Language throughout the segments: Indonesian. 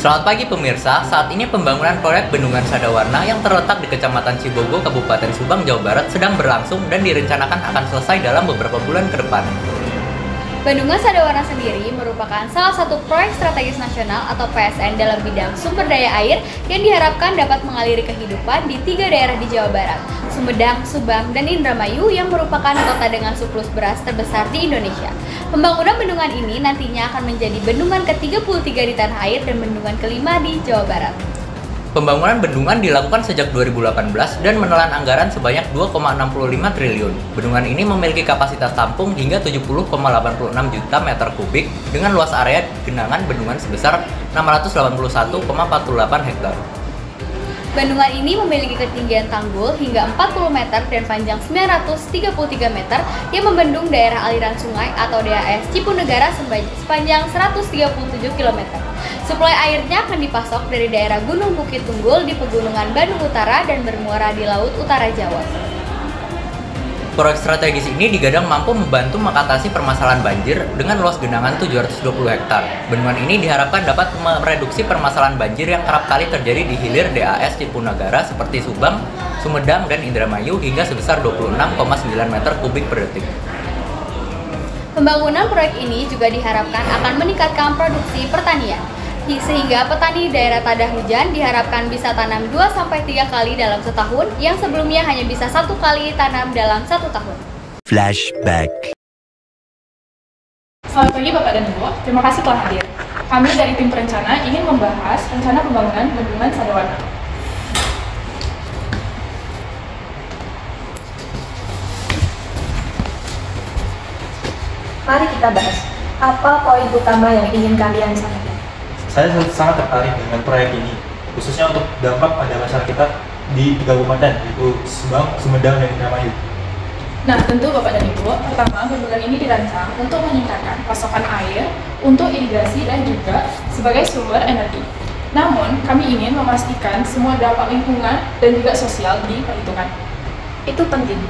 Selamat pagi pemirsa, saat ini pembangunan proyek Bendungan Sadawarna yang terletak di Kecamatan Cibogo, Kabupaten Subang, Jawa Barat sedang berlangsung dan direncanakan akan selesai dalam beberapa bulan ke depan. Bendungan Sadawarna sendiri merupakan salah satu proyek strategis nasional atau PSN dalam bidang sumber daya air yang diharapkan dapat mengaliri kehidupan di 3 daerah di Jawa Barat, Sumedang, Subang, dan Indramayu yang merupakan kota dengan surplus beras terbesar di Indonesia. Pembangunan bendungan ini nantinya akan menjadi bendungan ke-33 di tanah air dan bendungan kelima di Jawa Barat. Pembangunan bendungan dilakukan sejak 2018 dan menelan anggaran sebanyak 2,65 triliun. Bendungan ini memiliki kapasitas tampung hingga 70,86 juta meter kubik dengan luas area genangan bendungan sebesar 681,48 hektar. Bendungan ini memiliki ketinggian tanggul hingga 40 meter dan panjang 933 meter yang membendung daerah aliran sungai atau DAS Cipunegara sepanjang 137 km. Suplai airnya akan dipasok dari daerah Gunung Bukit Tunggul di Pegunungan Bandung Utara dan bermuara di Laut Utara Jawa. Proyek strategis ini digadang mampu membantu mengatasi permasalahan banjir dengan luas genangan 720 hektar. Bendungan ini diharapkan dapat mereduksi permasalahan banjir yang kerap kali terjadi di hilir DAS Cipunegara seperti Subang, Sumedang, dan Indramayu hingga sebesar 26,9 meter kubik per detik. Pembangunan proyek ini juga diharapkan akan meningkatkan produksi pertanian, sehingga petani daerah tada hujan diharapkan bisa tanam 2-3 kali dalam setahun yang sebelumnya hanya bisa 1 kali tanam dalam 1 tahun. Flashback. Selamat pagi Bapak dan Ibu, terima kasih telah hadir. Kami dari tim perencana ingin membahas rencana pembangunan Bendungan Sadawarna. Mari kita bahas, apa poin utama yang ingin kalian sampaikan? Saya sangat tertarik dengan proyek ini, khususnya untuk dampak pada masyarakat kita di 3 kabupaten, yaitu Subang, Sumedang, dan Indramayu. Nah, tentu Bapak dan Ibu, pertama bendungan ini dirancang untuk meningkatkan pasokan air untuk irigasi dan juga sebagai sumber energi. Namun, kami ingin memastikan semua dampak lingkungan dan juga sosial diperhitungkan. Itu penting.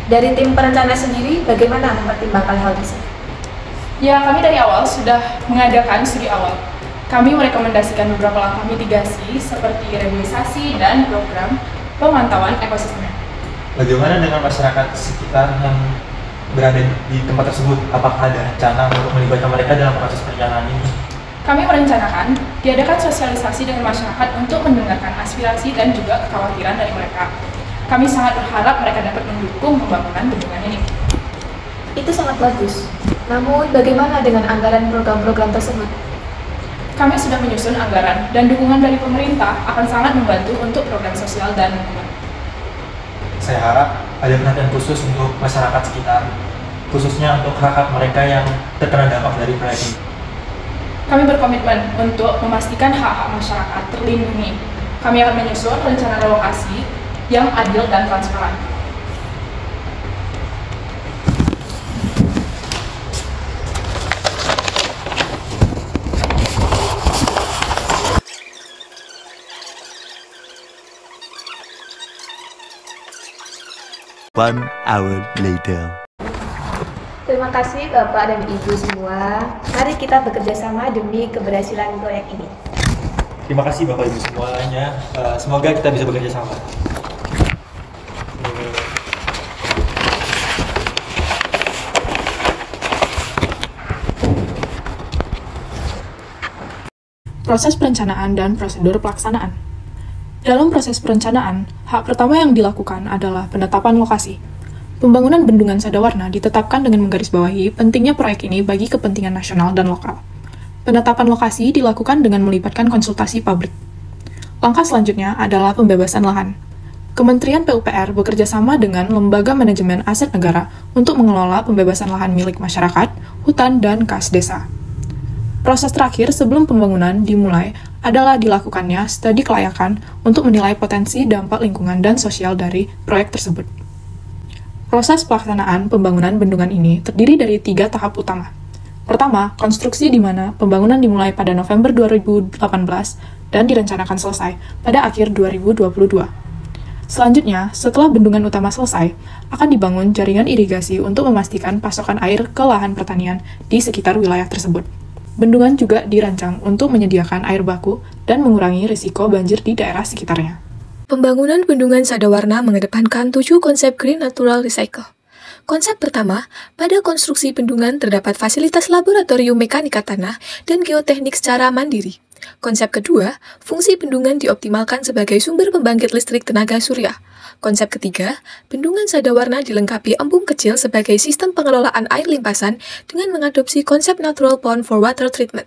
Dari tim perencana sendiri, bagaimana mempertimbangkan hal tersebut? Ya, kami dari awal sudah mengadakan studi awal. Kami merekomendasikan beberapa langkah mitigasi seperti reboisasi dan program pemantauan ekosistem. Bagaimana dengan masyarakat sekitar yang berada di tempat tersebut? Apakah ada rencana untuk melibatkan mereka dalam proses perencanaan ini? Kami merencanakan diadakan sosialisasi dengan masyarakat untuk mendengarkan aspirasi dan juga kekhawatiran dari mereka. Kami sangat berharap mereka dapat mendukung pembangunan bendungan ini. Itu sangat bagus. Namun, bagaimana dengan anggaran program-program tersebut? Kami sudah menyusun anggaran dan dukungan dari pemerintah akan sangat membantu untuk program sosial dan lingkungan. Saya harap ada perhatian khusus untuk masyarakat sekitar, khususnya untuk hak-hak mereka yang terkena dampak dari proyek ini. Kami berkomitmen untuk memastikan hak-hak masyarakat terlindungi. Kami akan menyusun rencana relokasi yang adil dan transparan. One hour later. Terima kasih Bapak dan Ibu semua. Mari kita bekerja sama demi keberhasilan proyek ini. Terima kasih Bapak Ibu semuanya. Semoga kita bisa bekerja sama. Proses perencanaan dan prosedur pelaksanaan. Dalam proses perencanaan, hak pertama yang dilakukan adalah penetapan lokasi. Pembangunan Bendungan Sadawarna ditetapkan dengan menggarisbawahi pentingnya proyek ini bagi kepentingan nasional dan lokal. Penetapan lokasi dilakukan dengan melibatkan konsultasi publik. Langkah selanjutnya adalah pembebasan lahan. Kementerian PUPR bekerjasama dengan Lembaga Manajemen Aset Negara untuk mengelola pembebasan lahan milik masyarakat, hutan, dan kas desa. Proses terakhir sebelum pembangunan dimulai adalah dilakukannya studi kelayakan untuk menilai potensi dampak lingkungan dan sosial dari proyek tersebut. Proses pelaksanaan pembangunan bendungan ini terdiri dari 3 tahap utama. Pertama, konstruksi di mana pembangunan dimulai pada November 2018 dan direncanakan selesai pada akhir 2022. Selanjutnya, setelah bendungan utama selesai, akan dibangun jaringan irigasi untuk memastikan pasokan air ke lahan pertanian di sekitar wilayah tersebut. Bendungan juga dirancang untuk menyediakan air baku dan mengurangi risiko banjir di daerah sekitarnya. Pembangunan Bendungan Sadawarna mengedepankan 7 konsep Green Natural Recycle. Konsep pertama, pada konstruksi bendungan terdapat fasilitas laboratorium mekanika tanah dan geoteknik secara mandiri. Konsep kedua, fungsi bendungan dioptimalkan sebagai sumber pembangkit listrik tenaga surya. Konsep ketiga, Bendungan Sadawarna dilengkapi embung kecil sebagai sistem pengelolaan air limpasan dengan mengadopsi konsep Natural Pond for Water Treatment.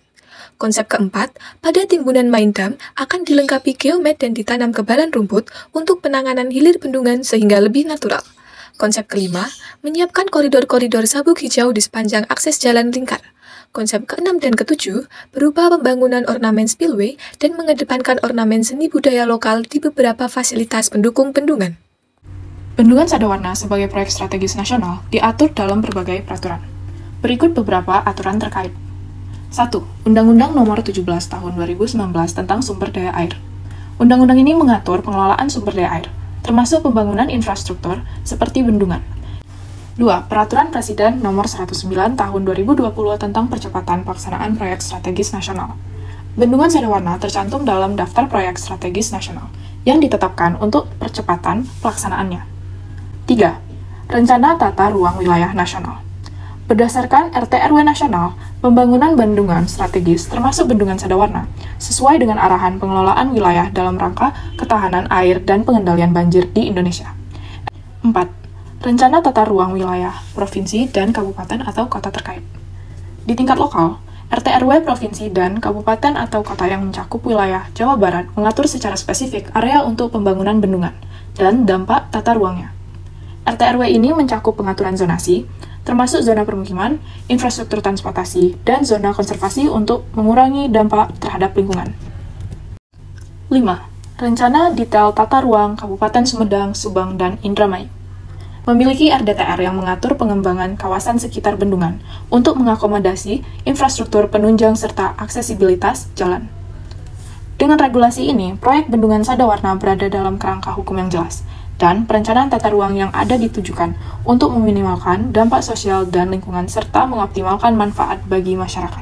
Konsep keempat, pada timbunan main dam akan dilengkapi geomet dan ditanam kebalan rumput untuk penanganan hilir bendungan sehingga lebih natural. Konsep kelima, menyiapkan koridor-koridor sabuk hijau di sepanjang akses jalan lingkar. Konsep keenam dan ketujuh berupa pembangunan ornamen spillway dan mengedepankan ornamen seni budaya lokal di beberapa fasilitas pendukung bendungan. Bendungan Sadawarna sebagai proyek strategis nasional diatur dalam berbagai peraturan. Berikut beberapa aturan terkait. 1. Undang-Undang Nomor 17 Tahun 2019 tentang Sumber Daya Air. Undang-undang ini mengatur pengelolaan sumber daya air, termasuk pembangunan infrastruktur seperti bendungan. 2. Peraturan Presiden Nomor 109 Tahun 2020 tentang percepatan pelaksanaan proyek strategis nasional. Bendungan Sadawarna tercantum dalam daftar proyek strategis nasional yang ditetapkan untuk percepatan pelaksanaannya. 3. Rencana Tata Ruang Wilayah Nasional. Berdasarkan RT/RW Nasional, pembangunan bendungan strategis termasuk Bendungan Sadawarna sesuai dengan arahan pengelolaan wilayah dalam rangka ketahanan air dan pengendalian banjir di Indonesia. 4. Rencana Tata Ruang Wilayah Provinsi dan Kabupaten atau Kota terkait. Di tingkat lokal, RT/RW Provinsi dan Kabupaten atau Kota yang mencakup wilayah Jawa Barat mengatur secara spesifik area untuk pembangunan bendungan dan dampak tata ruangnya. RT/RW ini mencakup pengaturan zonasi, termasuk zona permukiman, infrastruktur transportasi, dan zona konservasi untuk mengurangi dampak terhadap lingkungan. 5. Rencana Detail Tata Ruang Kabupaten Sumedang, Subang, dan Indramayu. Memiliki RDTR yang mengatur pengembangan kawasan sekitar bendungan untuk mengakomodasi infrastruktur penunjang serta aksesibilitas jalan. Dengan regulasi ini, proyek Bendungan Sadawarna berada dalam kerangka hukum yang jelas, dan perencanaan tata ruang yang ada ditujukan untuk meminimalkan dampak sosial dan lingkungan serta mengoptimalkan manfaat bagi masyarakat.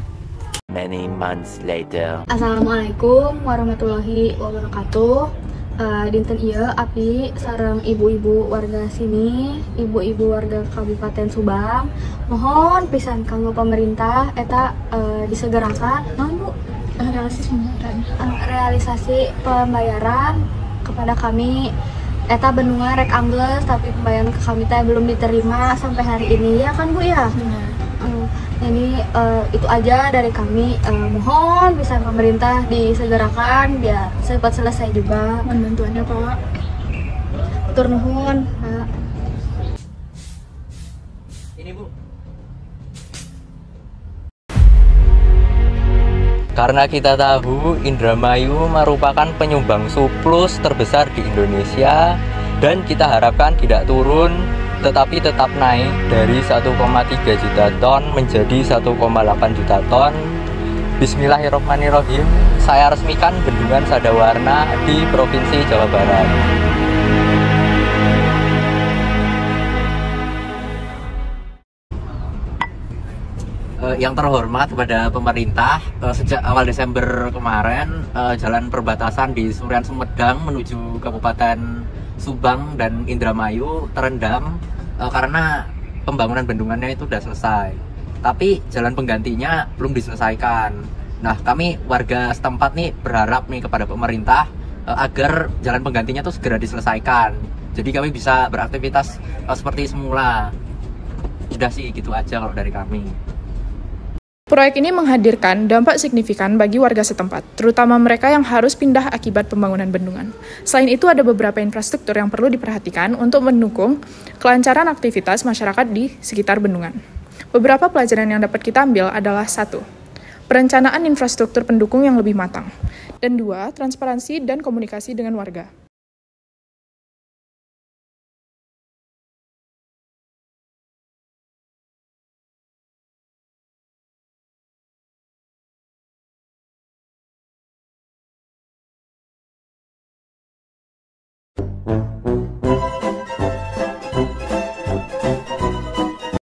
Many months later. Assalamualaikum warahmatullahi wabarakatuh. Dinten ieu api sareng ibu-ibu warga sini, ibu-ibu warga Kabupaten Subang, mohon pisan kanggo pemerintah eta disegerakan realisasi pembayaran kepada kami. Eta bendungan rek ambles tapi pembayaran ke kami teh belum diterima sampai hari ini ya kan Bu ya. Jadi itu aja dari kami, mohon bisa pemerintah disegerakan biar cepat selesai juga. Mohon bantuannya Pak. Tur nuhun Pak. Ini Bu. Karena kita tahu Indramayu merupakan penyumbang surplus terbesar di Indonesia dan kita harapkan tidak turun tetapi tetap naik dari 1,3 juta ton menjadi 1,8 juta ton. Bismillahirrahmanirrahim, saya resmikan Bendungan Sadawarna di Provinsi Jawa Barat. Yang terhormat kepada pemerintah, sejak awal Desember kemarin jalan perbatasan di Surian Sumedang menuju Kabupaten Subang dan Indramayu terendam karena pembangunan bendungannya itu sudah selesai, tapi jalan penggantinya belum diselesaikan. Nah, kami warga setempat nih berharap nih kepada pemerintah agar jalan penggantinya tuh segera diselesaikan, jadi kami bisa beraktivitas seperti semula. Udah sih gitu aja kalau dari kami. Proyek ini menghadirkan dampak signifikan bagi warga setempat, terutama mereka yang harus pindah akibat pembangunan bendungan. Selain itu, ada beberapa infrastruktur yang perlu diperhatikan untuk mendukung kelancaran aktivitas masyarakat di sekitar bendungan. Beberapa pelajaran yang dapat kita ambil adalah 1. Perencanaan infrastruktur pendukung yang lebih matang, dan 2. Transparansi dan komunikasi dengan warga.